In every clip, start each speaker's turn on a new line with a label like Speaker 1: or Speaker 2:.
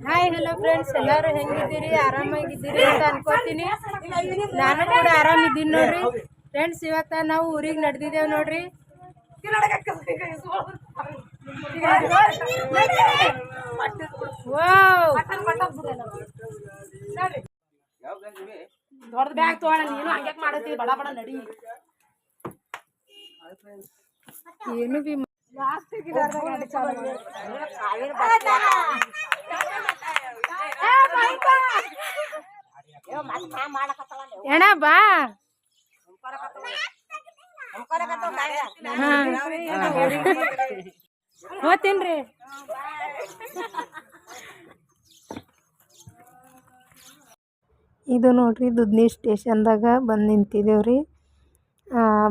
Speaker 1: Hi hello friends, ಎಲ್ಲರೂ ಹೆಂಗಿದ್ದೀರಿ? ಆರಾಮಾಗಿದ್ದೀರಿ ಅಂತ ಅನ್ಕೋತೀನಿ. ನಾನು ಕೂಡ ಆರಾಮಿದ್ದೀನಿ ನೋಡ್ರಿ ಫ್ರೆಂಡ್ಸ್. ಇವತ್ತ ನಾವು ಊರಿಗೆ ನಡೆದಿದ್ದೇವೆ ನೋಡ್ರಿ.
Speaker 2: ದೊಡ್ಡ ಬ್ಯಾಗ್ ತಗೋಣ, ನೀನು ಹಂಗೆ ಮಾಡತ್ತಿ. ಬಡ ಬಡ ನಡಿ.
Speaker 1: ಏನು ಬಿ ಎಣ ಬಾ ಹೋಗ್ತೀನ್ರಿ. ಇದು ನೋಡ್ರಿ ದುದ್ನಿ ಸ್ಟೇಷನ್ದಾಗ ಬಂದು ನಿಂತಿದ್ದೇವ್ರಿ.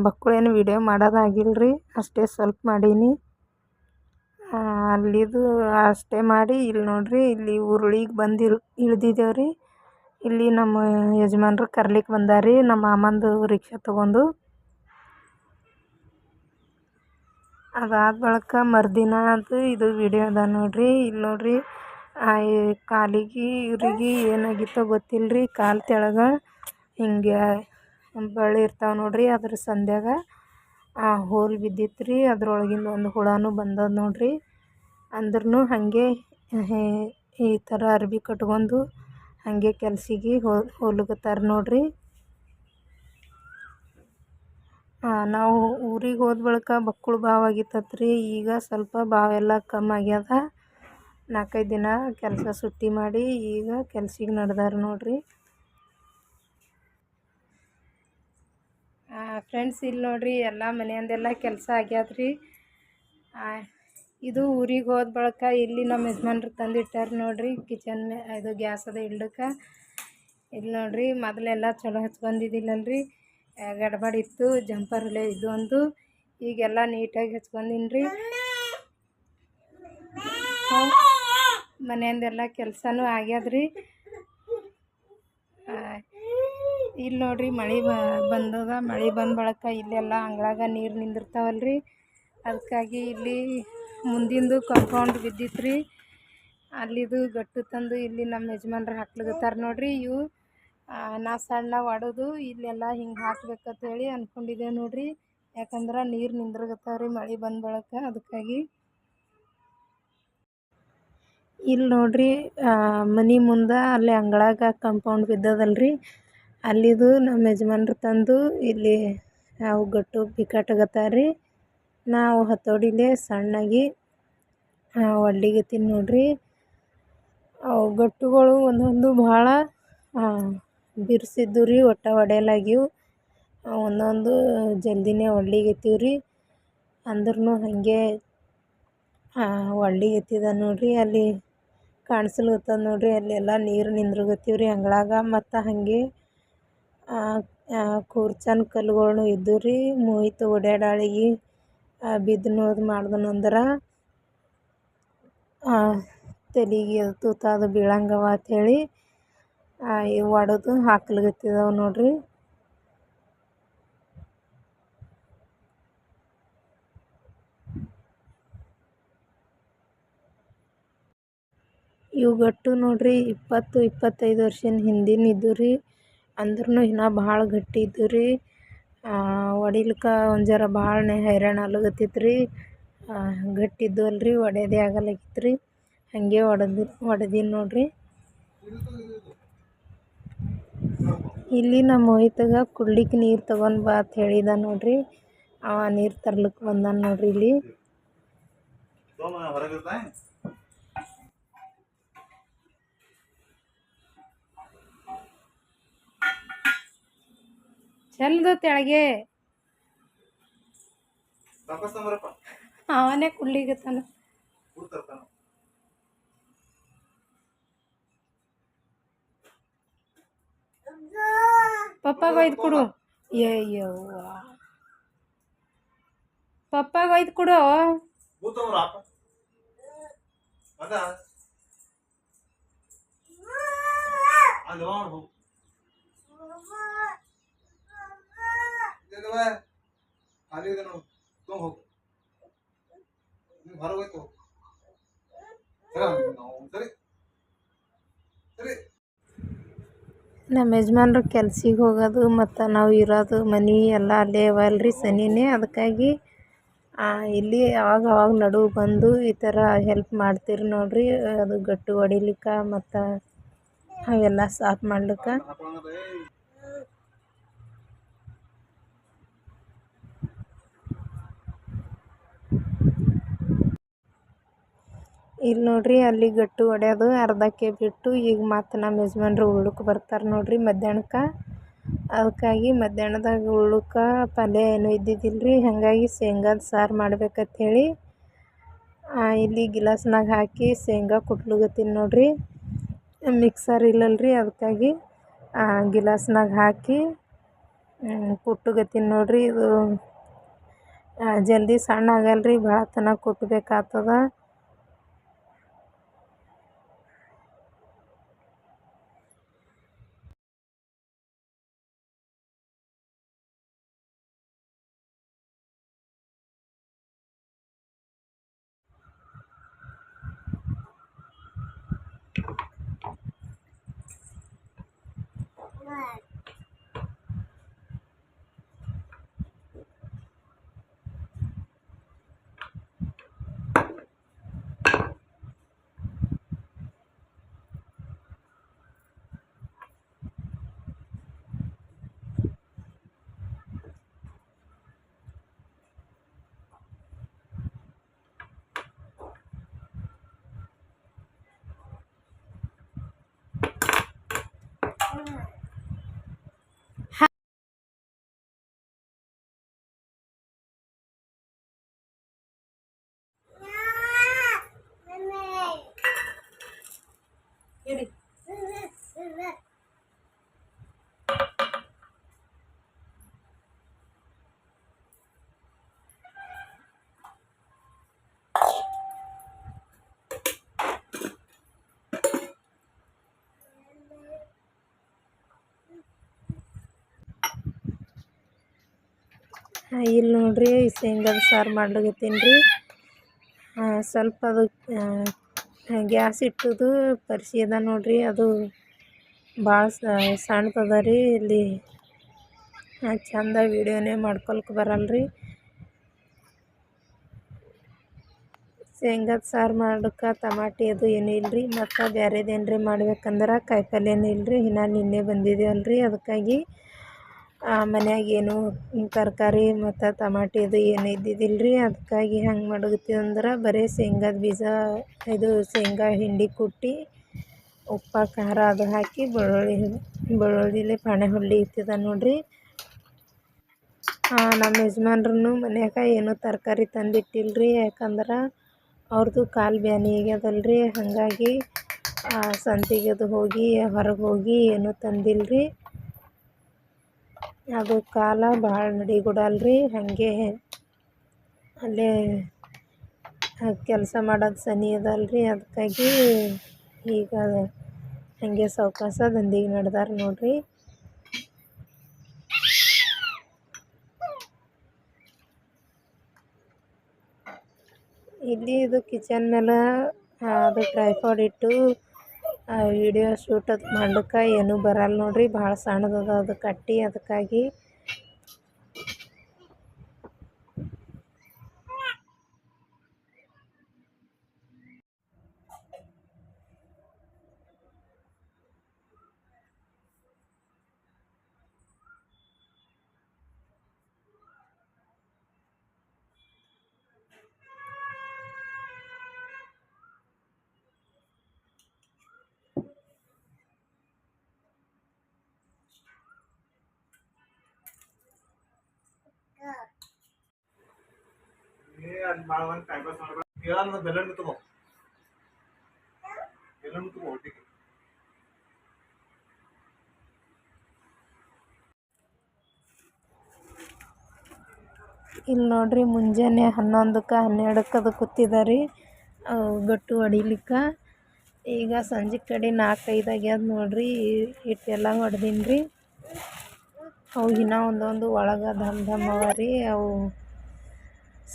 Speaker 1: ಬಕ್ಕಳೇನು ವಿಡಿಯೋ ಮಾಡೋದಾಗಿಲ್ರಿ, ಅಷ್ಟೇ ಸ್ವಲ್ಪ ಮಾಡೀನಿ. ಅಲ್ಲಿದು ಅಷ್ಟೇ ಮಾಡಿ ಇಲ್ಲಿ ನೋಡ್ರಿ, ಇಲ್ಲಿ ಉರುಳಿಗೆ ಬಂದು ಇಳ್ದಿದ್ದೇವ್ರಿ. ಇಲ್ಲಿ ನಮ್ಮ ಯಜಮಾನ್ರು ಕರ್ಲಿಕ್ಕೆ ಬಂದಾರಿ, ನಮ್ಮ ಮಾಮಂದು ರಿಕ್ಷಾ ತೊಗೊಂಡು. ಅದಾದ ಬಳಿಕ ಮರುದಿನ ಅದು ಇದು ವಿಡಿಯೋ ಅದ ನೋಡ್ರಿ. ಇಲ್ಲಿ ನೋಡ್ರಿ ಕಾಲಿಗೆ ಇವ್ರಿಗೆ ಏನಾಗಿತ್ತೋ ಗೊತ್ತಿಲ್ಲರಿ, ಕಾಲು ತೆಳಗ ಹಿಂಗೆ ಬಳ್ಳಿ ಇರ್ತಾವೆ ನೋಡ್ರಿ, ಅದ್ರ ಸಂಧ್ಯಾಗ ಹೋಲ್ ಬಿದ್ದಿತ್ತು ರೀ. ಅದ್ರೊಳಗಿಂದ ಒಂದು ಹುಳನೂ ಬಂದದ ನೋಡ್ರಿ. ಅಂದ್ರೂ ಹಾಗೆ ಈ ಥರ ಅರ್ಬಿ ಕಟ್ಕೊಂಡು ಹಾಗೆ ಕೆಲ್ಸಿಗೆ ಹೋಗ್ಲಿಕತ್ತಾರ ನೋಡ್ರಿ. ನಾವು ಊರಿಗೆ ಹೋದ ಬಳಿಕ ಬಕ್ಕುಳು ಬಾವು ಆಗಿತ್ತತ್ರಿ. ಈಗ ಸ್ವಲ್ಪ ಬಾವೆಲ್ಲ ಕಮ್ಮಿ ಆಗ್ಯದ. 4-5 ದಿನ ಕೆಲಸ ಸುಟ್ಟಿ ಮಾಡಿ ಈಗ ಕೆಲ್ಸಿಗೆ ನಡೆದಾರ ನೋಡ್ರಿ. ಫ್ರೆಂಡ್ಸ್ ಇಲ್ಲಿ ನೋಡ್ರಿ, ಎಲ್ಲ ಮನೆಯಂದೆಲ್ಲ ಕೆಲಸ ಆಗ್ಯಾದ್ರಿ. ಇದು ಊರಿಗೆ ಹೋದ ಬಳಿಕ ಇಲ್ಲಿ ನಮ್ಮ ಯಜಮಾನ್ರು ತಂದಿಟ್ಟಾರ ನೋಡ್ರಿ. ಕಿಚನ್ ಇದು ಗ್ಯಾಸ್ ಅದ ಇಡ್ಲಿಕ್ಕೆ. ಇಲ್ಲಿ ನೋಡ್ರಿ, ಮೊದಲೆಲ್ಲ ಚಲೋ ಹಚ್ಕೊಂಡಿದ್ದಿಲ್ಲಲ್ರಿ, ಗಡ್ಬಡಿತ್ತು. ಜಂಪರ್ಲೆ ಇದು ಒಂದು ಈಗೆಲ್ಲ ನೀಟಾಗಿ ಹಚ್ಕೊಂಡಿನ್ರಿ. ಮನೆಯಂದೆಲ್ಲ ಕೆಲಸನೂ ಆಗ್ಯಾದ್ರಿ. ಇಲ್ಲಿ ನೋಡ್ರಿ ಮಳೆ ಬಂದದ. ಮಳೆ ಬಂದ ಬಳಿಕ ಇಲ್ಲೆಲ್ಲ ಅಂಗಳಾಗ ನೀರು ನಿಂದಿರ್ತಾವಲ್ರಿ, ಅದಕ್ಕಾಗಿ ಇಲ್ಲಿ ಮುಂದಿಂದು ಕಾಂಪೌಂಡ್ ಬಿದ್ದಿತ್ರಿ. ಅಲ್ಲಿದು ಗಟ್ಟು ತಂದು ಇಲ್ಲಿ ನಮ್ಮ ಯಜಮಾನ್ರು ಹಾಕ್ಲಿಕತ್ತಾರ ನೋಡ್ರಿ. ಇವು ನಾ ಸಣ್ಣ ಒಡೆದು ಇಲ್ಲೆಲ್ಲ ಹಿಂಗೆ ಹಾಕ್ಬೇಕಂತ ಹೇಳಿ ಅಂದ್ಕೊಂಡಿದ್ದೇವೆ ನೋಡ್ರಿ. ಯಾಕಂದ್ರೆ ನೀರು ನಿಂದ್ರಗತ್ತಾವ್ರಿ ಮಳೆ ಬಂದ ಬಳಿಕ, ಅದಕ್ಕಾಗಿ. ಇಲ್ಲಿ ನೋಡ್ರಿ ಮನೆ ಮುಂದೆ ಅಲ್ಲಿ ಅಂಗಳಾಗ ಕಾಂಪೌಂಡ್ ಬಿದ್ದದಲ್ರಿ, ಅಲ್ಲಿದು ನಮ್ಮ ಯಜಮಾನ್ರು ತಂದು ಇಲ್ಲಿ ಅವು ಗಟ್ಟು ಬಿಕ್ಕಟ್ಗತ್ತಾರ್ರಿ. ನಾವು ಹತೋಡಿಲೆ ಸಣ್ಣಾಗಿ ಒಡ್ಲಿಗತ್ತೀನಿ ನೋಡ್ರಿ. ಅವು ಗಟ್ಟುಗಳು ಒಂದೊಂದು ಭಾಳ ಬಿರ್ಸಿದ್ದು ರೀ, ಒಟ್ಟ ಒಡೆಯಲಾಗಿವು. ಒಂದೊಂದು ಜಲ್ದಿನೇ ಒಡ್ಲಿಗತ್ತೀವ್ರಿ. ಅಂದ್ರೂ ಹಾಗೆ ಒಡ್ಲಿಗತ್ತಿದ ನೋಡ್ರಿ. ಅಲ್ಲಿ ಕಾಣಿಸ್ಲಿಕತ್ತದ ನೋಡ್ರಿ, ಅಲ್ಲೆಲ್ಲ ನೀರು ನಿಂದ್ರಗತ್ತೀವ್ರಿ ಅಂಗಳಾಗ. ಮತ್ತು ಹಾಗೆ ಕೂರ್ಚನ್ ಕಲ್ಲುಗಳು ಇದ್ದು ರೀ. ಮುಯ್ತು ಓಡ್ಯಾಡಾಳಿಗೆ ಬಿದ್ದನು ಅದು ಮಾಡಿದನು ಅಂದ್ರೆ ತಲೆಗೆ ತೂತಾದ ಬೀಳಂಗವ ಅಂಥೇಳಿ ಒಡೆದು ಹಾಕ್ಲಿಕತ್ತಿದವು ನೋಡ್ರಿ. ಇವು ಗಟ್ಟು ನೋಡ್ರಿ 20-25 ವರ್ಷದ ಹಿಂದಿನ ಇದ್ದು ರೀ. ಅಂದ್ರೂ ಇನ್ನೂ ಭಾಳ ಗಟ್ಟಿ ಇದ್ದು ರೀ. ಒಡಿಲಿಕ್ಕೆ ಒಂದು ಜರ ಭಾಳ ಹೈರಾಣ ಆಗ್ಲಕತ್ತಿತ್ತು ರೀ. ಗಟ್ಟಿದ್ದು ಅಲ್ರಿ, ಒಡೆಯೋದೇ ಆಗಲ್ಲಾಗಿತ್ತು ರೀ. ಹಾಗೆ ಒಡೆದೀನಿ ನೋಡ್ರಿ. ಇಲ್ಲಿ ನಮ್ಮ ಮೋಹಿತಗ ಕುಡ್ಲಿಕ್ಕೆ ನೀರು ತಗೊಂಡು ಬಾ ಅಂತ ಹೇಳಿದ ನೋಡ್ರಿ. ನೀರು ತರ್ಲಿಕ್ಕೆ ಬಂದಾನ ನೋಡ್ರಿ. ಇಲ್ಲಿ ಚೆಲ್ದು ತೆಳಗೆ ಅವನೇ ಕುಡ್ಲಿಗತ್ತಾನ. ಪಪ್ಪಾಗ ಒಯ್ದು ಕೊಡು. ಅಯ್ಯವ್ವ, ಪಪ್ಪಾಗ ಒಯ್ದು ಕೊಡು.
Speaker 3: ಹೊರಗೋಯ್ತು ಸರಿ.
Speaker 1: ನಮ್ಮ ಯಜಮಾನ್ರು ಕೆಲ್ಸಕ್ಕೆ ಹೋಗೋದು ಮತ್ತು ನಾವು ಇರೋದು ಮನೆ ಎಲ್ಲ ಅಲ್ಲೇ ಅವಲ್ರಿ ಸನಿನೇ. ಅದಕ್ಕಾಗಿ ಇಲ್ಲಿ ಅವಾಗ ನಡುವೆ ಬಂದು ಈ ಥರ ಹೆಲ್ಪ್ ಮಾಡ್ತೀರಿ ನೋಡ್ರಿ. ಅದು ಗಟ್ಟು ಹೊಡಿಲಿಕ್ಕೆ ಮತ್ತು ಅವೆಲ್ಲ ಸಾಫ್ ಮಾಡ್ಲಿಕ್ಕೆ. ಇಲ್ಲಿ ನೋಡ್ರಿ ಅಲ್ಲಿ ಗಟ್ಟು ಹೊಡ್ಯೋದು ಅರ್ಧಕ್ಕೆ ಬಿಟ್ಟು ಈಗ ಮತ್ತು ನಮ್ಮ ಯಜಮಾನ್ರು ಉಳ್ಳುಕ್ಕೆ ಬರ್ತಾರೆ ನೋಡ್ರಿ ಮಧ್ಯಾಹ್ನಕ್ಕೆ. ಅದಕ್ಕಾಗಿ ಮಧ್ಯಾಹ್ನದಾಗ ಉಳ್ಳುಕ್ಕೆ ಪಲ್ಯ ಏನೂ ಇದ್ದಿದ್ದಿಲ್ಲ ಹಾಗಾಗಿ ಶೇಂಗಾದ ಸಾರು ಮಾಡ್ಬೇಕಂಥೇಳಿ ಇಲ್ಲಿ ಗಿಲಾಸ್ನಾಗ ಹಾಕಿ ಶೇಂಗಾ ಕುಟ್ಲುಗತ್ತೀನಿ ನೋಡ್ರಿ. ಮಿಕ್ಸರ್ ಇಲ್ಲಲ್ರಿ, ಅದಕ್ಕಾಗಿ ಗಿಲಾಸ್ನಾಗ ಹಾಕಿ ಕುಟ್ಟುಗತ್ತೀನಿ ನೋಡ್ರಿ. ಇದು ಜಲ್ದಿ ಸಣ್ಣ ಆಗಲ್ರಿ, ಭಾಳ ತನಕ ಕುಟ್ಟಬೇಕಾಗ್ತದ. ಇಲ್ಲಿ ನೋಡ್ರಿ ಶೇಂಗಾದ ಸಾರು ಮಾಡ್ಲಿಕತ್ತೀನಿ ರೀ. ಸ್ವಲ್ಪ ಅದು ಗ್ಯಾಸ್ ಇಟ್ಟದು ಪರಿಸಿ ಅದ ನೋಡ್ರಿ, ಅದು ಭಾಳ ಸಣ್ಣದದ ರೀ. ಇಲ್ಲಿ ಚಂದ ವೀಡಿಯೋನೇ ಮಾಡ್ಕೊಳಕ್ಕೆ ಬರಲ್ರಿ. ಶೇಂಗಾದ ಸಾರು ಮಾಡೋಕ್ಕೆ ಟಮಾಟಿ ಅದು ಏನೂ ಇಲ್ಲರಿ, ಮತ್ತು ಬೇರೆದು ಏನರ ಮಾಡ್ಬೇಕಂದ್ರೆ ಕಾಯಿಪಲ್ಯನೂ ಇಲ್ಲರಿ. ಇನ್ನು ನಿನ್ನೆ ಬಂದಿದ್ದೇವಲ್ರಿ, ಅದಕ್ಕಾಗಿ ಮನ್ಯಾಗ ಏನು ತರಕಾರಿ ಮತ್ತು ಟಮಾಟಿ ಅದು ಏನೂ ಇದ್ದಿದ್ದಿಲ್ಲರಿ. ಅದಕ್ಕಾಗಿ ಹೆಂಗೆ ಮಾಡಕತ್ತೀವಿ ಅಂದ್ರೆ ಬರೀ ಶೇಂಗಾದ ಬೀಜ ಇದು ಶೇಂಗಾ ಹಿಂಡಿ ಕುಟ್ಟಿ ಉಪ್ಪು ಖಾರ ಅದು ಹಾಕಿ ಬೆಳ್ಳುಳ್ಳಿಲೆ ಪಾಣೆ ಹೊಳ್ಳಿ ಇಟ್ಟಿದ್ದೆ ನೋಡ್ರಿ. ನಮ್ಮ ಯಜಮಾನ್ರು ಮನ್ಯಾಗ ಏನೂ ತರಕಾರಿ ತಂದಿಟ್ಟಿಲ್ಲರಿ, ಯಾಕಂದ್ರೆ ಅವ್ರದ್ದು ಕಾಲು ಬ್ಯಾನಿ ಆಗ್ಯದಲ್ರಿ. ಹಾಗಾಗಿ ಸಂತಿಗೆ ಅದು ಹೋಗಿ ಹೊರಗೆ ಹೋಗಿ ಏನೂ ತಂದಿಲ್ಲರಿ. ಅದು ಕಾಲ ಭಾಳ ನಡಿಗುಡಲ್ರಿ, ಹಾಗೆ ಅಲ್ಲೇ ಕೆಲಸ ಮಾಡೋದು ಸನಿ ಅದಲ್ರಿ. ಅದಕ್ಕಾಗಿ ಈಗ ಹಾಗೆ ಸಾವಕಾಶ ದಂಧಿಗೆ ನಡೆದಾರ ನೋಡ್ರಿ. ಇಲ್ಲಿ ಇದು ಕಿಚನ್ ಮೇಲೆ ಅದು ಟ್ರೈಪಾಡ್ ಇಟ್ಟು ವಿಡಿಯೋ ಶೂಟ್ ಅದು ಮಾಡ್ಲಿಕ್ಕೆ ಏನೂ ಬರಲ್ಲ ನೋಡ್ರಿ, ಭಾಳ ಸಣ್ಣದದ ಅದು ಕಟ್ಟಿ. ಅದಕ್ಕಾಗಿ ಇಲ್ಲಿ ನೋಡ್ರಿ ಮುಂಜಾನೆ 11ಕ್ಕೆ 12ಕ್ಕೆ ಅದು ಕೂತಿದ್ದಾರೆ ಗಟ್ಟು ಹೊಡಿಲಿಕ್ಕೆ. ಈಗ ಸಂಜೆ ಕಡೆ 4-5 ಆಗ್ಯದ ನೋಡ್ರಿ. ಹಿಟ್ಟೆಲ್ಲ ಹೊಡೆದೀನಿ ರೀ. ಅವು ಇನ್ನೂ ಒಂದೊಂದು ಒಳಗೆ ಧಮ್ ಧಮ್ ಅವ ರೀ, ಅವು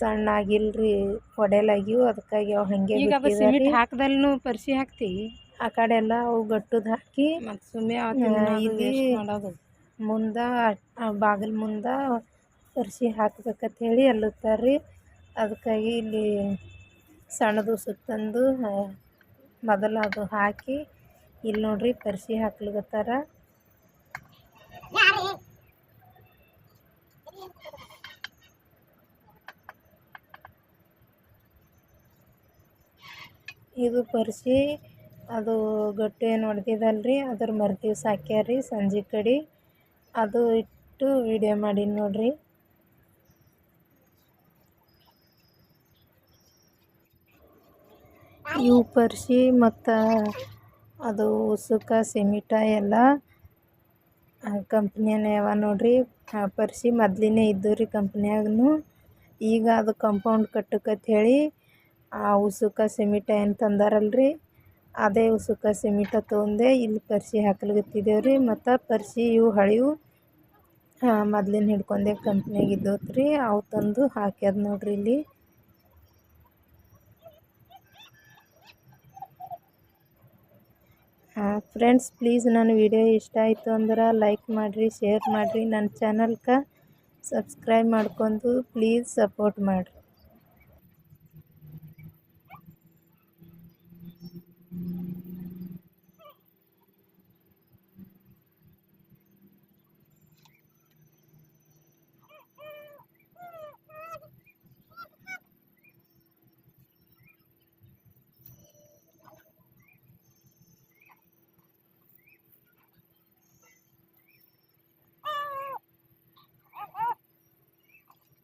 Speaker 1: ಸಣ್ಣ ಆಗಿಲ್ರಿ, ಹೊಡೆಯಲಾಗಿವು. ಅದಕ್ಕಾಗಿ ಅವು ಹಾಗೆ ಬಿಟ್ಟಿದ್ದಾರೆ. ಹಾಕ್ದಲ್ಲೂ ಪರಿಸಿ ಹಾಕ್ತಿ ಆ ಕಡೆ ಎಲ್ಲ ಅವು ಗಟ್ಟುದು ಹಾಕಿ
Speaker 2: ಮತ್ತು ಸುಮ್ಮನೆ
Speaker 1: ಇಲ್ಲಿ
Speaker 2: ಮಾಡೋದು
Speaker 1: ಮುಂದೆ ಬಾಗಿಲು ಮುಂದೆ ಪರ್ಸಿ ಹಾಕ್ಬೇಕಂತ ಹೇಳಿ ಅಲ್ಲುತ್ತಾರೆ ರೀ. ಅದಕ್ಕಾಗಿ ಇಲ್ಲಿ ಸಣ್ಣದು ಸುತ್ತಂದು ಮೊದಲು ಅದು ಹಾಕಿ ಇಲ್ಲಿ ನೋಡ್ರಿ ಪರ್ಸಿ ಹಾಕ್ಲಿಕತ್ತಾರ. ಇದು ಪರ್ಸಿ ಅದು ಗಟ್ಟು ಏನು ಹೊಡೆದಿದ್ದಲ್ರಿ ಅದ್ರ ಮರುದಿವ್ಸ ಹಾಕ್ಯಾರ್ರಿ ಸಂಜೆ ಕಡೆ. ಅದು ಇಟ್ಟು ವಿಡಿಯೋ ಮಾಡೀನಿ ನೋಡ್ರಿ. ಇವು ಪರ್ಸಿ ಮತ್ತು ಅದು ಉಸುಕ ಸಿಮಿಟ ಎಲ್ಲ ಕಂಪ್ನಿಯೇ ಅವ ನೋಡ್ರಿ. ಪರ್ಸಿ ಮೊದಲಿನೇ ಇದ್ದು ರೀ ಕಂಪ್ನಿಯಾಗೂ. ಈಗ ಅದು ಕಾಂಪೌಂಡ್ ಕಟ್ಟಕ್ಕಂತ ಹೇಳಿ ಆ ಉಸುಕ ಸಿಮಿಟ ಏನು ತಂದಾರಲ್ರಿ ಅದೇ ಉಸುಕ ಸಿಮಿಟ ತೊಗೊಂಡೆ ಇಲ್ಲಿ ಪರ್ಸಿ ಹಾಕ್ಲಿಕತ್ತಿದ್ದೇವೆ ರೀ. ಮತ್ತು ಪರ್ಸಿ ಇವು ಹಳೆವು ಮೊದ್ಲಿನ ಹಿಡ್ಕೊಂಡೆ ಕಂಪ್ನಿಯಾಗ ಇದ್ದೋತ್ ರೀ, ಅವು ತಂದು ಹಾಕ್ಯಾದ ನೋಡ್ರಿ ಇಲ್ಲಿ. ಫ್ರೆಂಡ್ಸ್ ಪ್ಲೀಸ್ ನನ್ನ ವಿಡಿಯೋ ಇಷ್ಟ ಆಯಿತು ಅಂದ್ರೆ ಲೈಕ್ ಮಾಡಿರಿ, ಶೇರ್ ಮಾಡಿರಿ, ನನ್ನ ಚಾನಲ್ಗೆ ಸಬ್ಸ್ಕ್ರೈಬ್ ಮಾಡ್ಕೊಂಡು ಪ್ಲೀಸ್ ಸಪೋರ್ಟ್ ಮಾಡಿರಿ.